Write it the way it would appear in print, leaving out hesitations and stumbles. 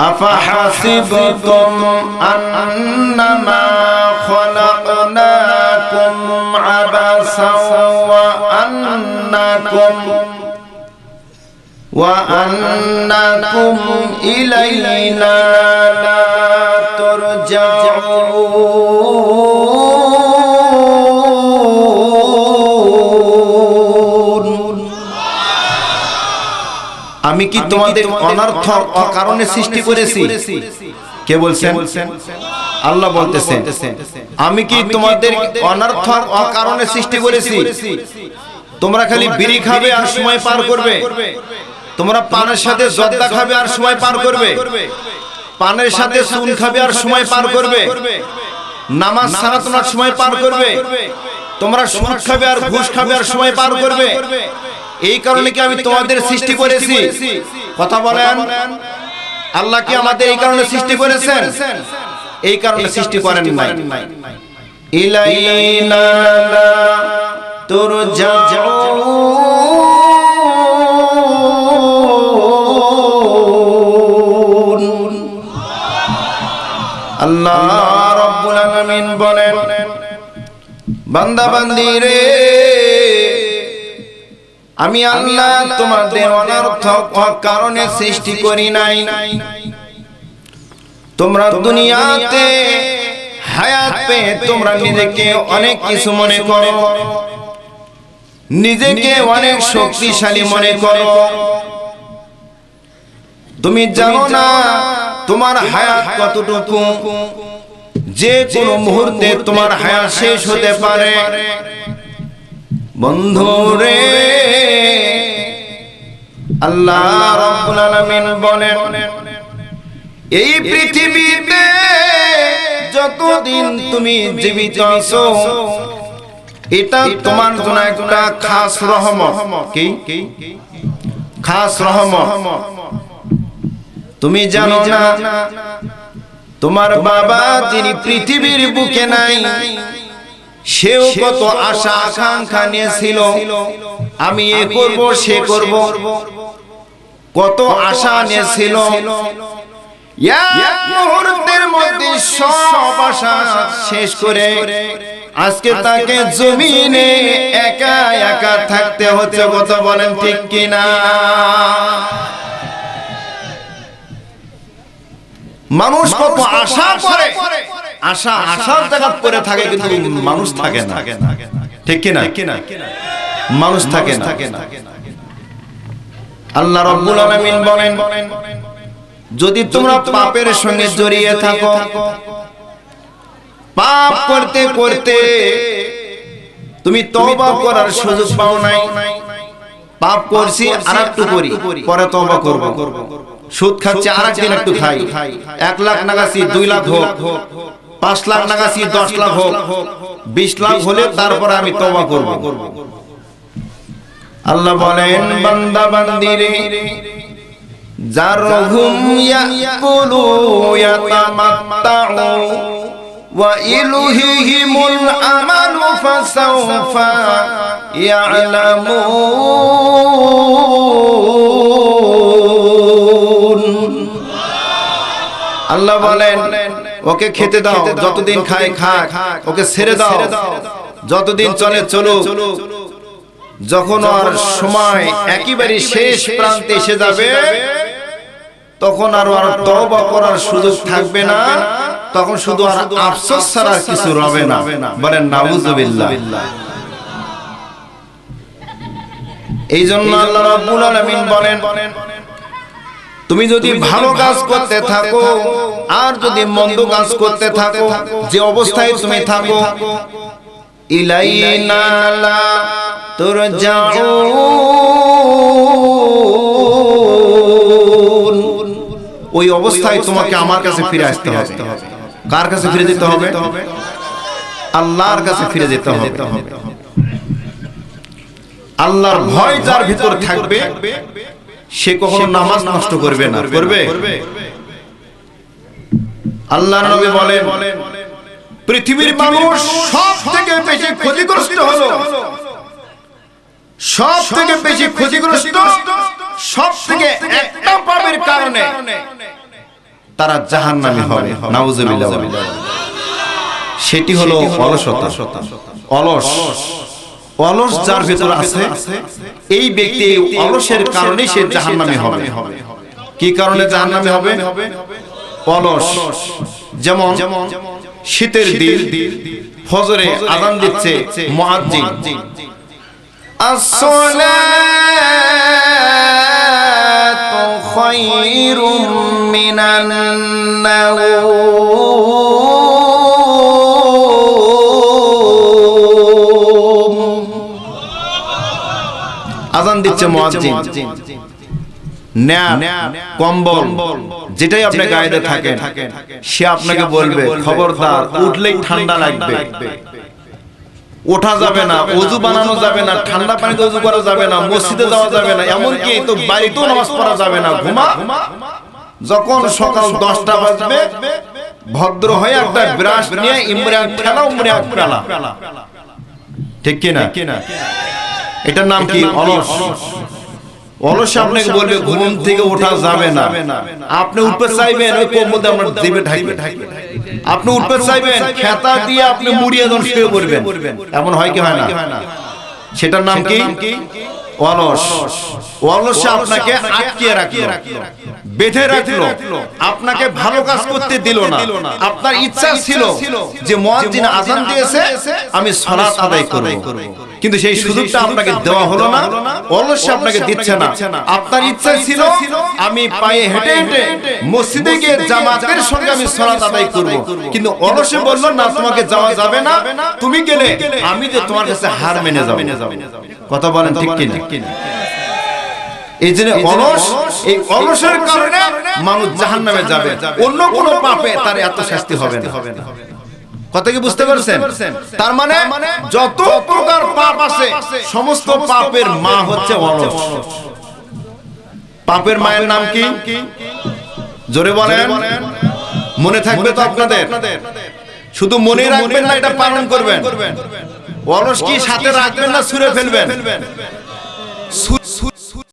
আফাহাসিবতুম আন্নামা খলাকনাকুম আবাসাও ওয়া আন্নাকুম ইলাইনা লা তুরজাউন। আমি কি তোমাদের অনর্থক অকারণে সৃষ্টি করেছি? কে বলছেন? আল্লাহ বলতেছেন, আমি কি তোমাদের অনর্থক অকারণে সৃষ্টি করেছি? তোমরা খালি বিড়ি খাবে আর সময় পার করবে, তোমরা পানের সাথে জর্দা খাবে আর সময় পার করবে, পানের সাথে চুন খাবে আর সময় পার করবে, নামাজ ছাড়া তোমরা সময় পার করবে, তোমরা সুদ খাবে আর ঘুষ খাবে আর সময় পার করবে। এই কারণে কি আমি তোমাদের সৃষ্টি করেছি? কথা বলেন, আল্লাহ কি আমাদের এই কারণে সৃষ্টি করেছেন? এই কারণে সৃষ্টি করেন নাই। ইলাইনা লা তুরজাউন। আল্লাহ রাব্বুল আলামিন বলেন, বান্দা বান্দি রে, আমি আল্লাহ তোমাদের অনর্থক কারণে সৃষ্টি করি নাই। তোমরা দুনিয়াতে হায়াত পেয়ে তোমরা নিজেকে অনেক কিছু মনে করো, নিজেকে অনেক শক্তিশালী মনে করো। তুমি জানো না তোমার হায়াত কতটুকু, যে কোনো মুহূর্তে তোমার হায়াত শেষ হতে পারে। বন্ধুরে, আল্লাহ রাব্বুল আলামিন বলেন, এই পৃথিবীতে যতদিন তুমি জীবিত আছো এটা তোমার জন্য একটা খাস রহমত। কি খাস রহমত? তুমি জানো না তোমার বাবা যিনি পৃথিবীর বুকে নাই, সেও কত আশা আকাঙ্ক্ষা নিয়েছিল, আমি এ করব সে করব, কত আশা নিয়েছিল। এক মুহূর্তের মধ্যে সব আশা শেষ করে আজকে তাকে জমিনে একা একা থাকতে হচ্ছে। কথা বলেন ঠিক কিনা? মানুষ কত আশা করে, আশার জায়গা পড়ে থাকে, কিন্তু মানুষ থাকে না। ঠিক কিনা? মানুষ থাকে না। আল্লাহ রাব্বুল আলামিন বলেন, যদি তোমরা পাপের সঙ্গে জড়িয়ে থাকো, পাপ করতে করতে তুমি তওবা করার সুযোগ পাও নাই, পাপ করছি আর একটু করি, পরে তওবা করব, সুদ খাচ্ছি আর একদিন একটু খাই, 1 লাখ নাগাছি 2 লাখ হোক, 5 লাখ নাগাছি 10 লাখ হোক, 20 লাখ হলে তারপরে আমি তওবা করব। আল্লাহ বলেন, বান্দা বান্দিরে, জারহুম ইয়াকুলু ইয়াতামাত্তাউ ওয়া ইলাইহিমুল আমালু ফাসাওফা ইয়ালামুন। আল্লাহ বলেন, ওকে খেতে দাও, যতদিন খায় খাক, ওকে ছেড়ে দাও, যতদিন চলে চলুক। যখন আর সময় একেবারে শেষ প্রান্তে এসে যাবে, তখন আর তওবা করার সুযোগ থাকবে না, তখন শুধু আর আফসোস ছাড়া কিছু রবে না। বলেন নাউজুবিল্লাহ। এই জন্য আল্লাহ রাব্বুল আলামিন বলেন, তুমি যদি ভালো কাজ করতে থাকো আর যদি মন্দ কাজ করতে থাকো, যে অবস্থায় তুমি থাকো, ইলাইনা লা তুরজাউন, ওই অবস্থায় তোমাকে আমার কাছে ফিরে আসতে হবে। কার কাছে ফিরে যেতে হবে? আল্লাহর কাছে ফিরে যেতে হবে। আল্লাহর ভয় যার ভিতর থাকবে সে কখনো নামাজ নষ্ট করবে না। করবে? আল্লাহর নবী বলেন, পৃথিবীর মানুষ সব থেকে বেশি ক্ষতিগ্রস্ত হলো, সব থেকে বেশি ক্ষতিগ্রস্ত সব থেকে একটা পাপের কারণে, তারা জাহান্নামী হবে, নাউজুবিল্লাহ। সেটি হলো অলসতা। অলস অলস যার ভিতর আছে, এই ব্যক্তি এই অলসের কারণে সে জাহান্নামী হবে। কি কারণে জাহান্নামী হবে? অলস। যেমন শীতের দিন ফজরে আযান দিচ্ছে মুয়াজ্জিন, আসসালাতু খায়রুম মিনান নাওম। আযান দিচ্ছে মুয়াজ্জিন, কম্বল যেটাই আপনি গায়ে থাকেন, সে আপনাকে বলবে খবরদার উঠলেই ঠান্ডা লাগবে, ওঠা যাবে না, ওযু বানানো যাবে না, ঠান্ডা পানিতে ওযু করা যাবে না, মসজিদে যাওয়া যাবে না, এমনকি তো বাড়িতেও নামাজ পড়া যাবে না, ঘুমা। যখন সকাল 10টা বাজবে ভদ্র হয়ে একটা ব্রাশ নিয়ে ইমরান ঠেলা উমরা ফেলা, ঠিক কি না? এটার নাম কি? অলস। অলস আপনাকে বলবে ঘুম থেকে ওঠা যাবে না, আপনি উঠতে চাইবেন ওই কম্বলটা আপনার জিভে ঢাকবে, আপনি উঠতে চাইবেন খেতা দিয়ে আপনি মুড়িয়ে যখন শুয়ে পড়বেন, এমন হয় কি হয় না? সেটার নাম কি? অলস। অলসে আপনাকে আটকে রাখলো, বেঁধে রাখলো, আপনাকে ভালো কাজ করতে দিল না। আপনার ইচ্ছা ছিল যে মুয়াজ্জিন আযান দিয়েছে আমি সালাত আদায় করব, কিন্তু সেই সুযোগটা আপনাকে দেওয়া হলো না। অলসে আপনাকে দিচ্ছে না। আপনার ইচ্ছা ছিল আমি পায়ে হেঁটে হেঁটে মসজিদে গিয়ে জামাতের সঙ্গে আমি সালাত আদায় করব, কিন্তু অলসে বলল না, তোমাকে যাওয়া যাবে না, তুমি গেলে আমি যে তোমার কাছে হার মেনে যাব। কথা বলেন ঠিক কি না? এই যে অলস, এই অলসের কারণে মানুষ জাহান্নামে যাবে, অন্য কোনো পাপে তার এত শাস্তি হবে না। কথা কি বুঝতে পারছেন? তার মানে যত প্রকার পাপ আছে সমস্ত পাপের মা হচ্ছে অলস। পাপের মায়ের নাম কি? জোরে বলেন, মনে থাকবে তো আপনাদের? শুধু মনে রাখবেন না, এটা পালন করবেন। অলস কি সাথে রাখবেন না ছুঁড়ে ফেলবেন?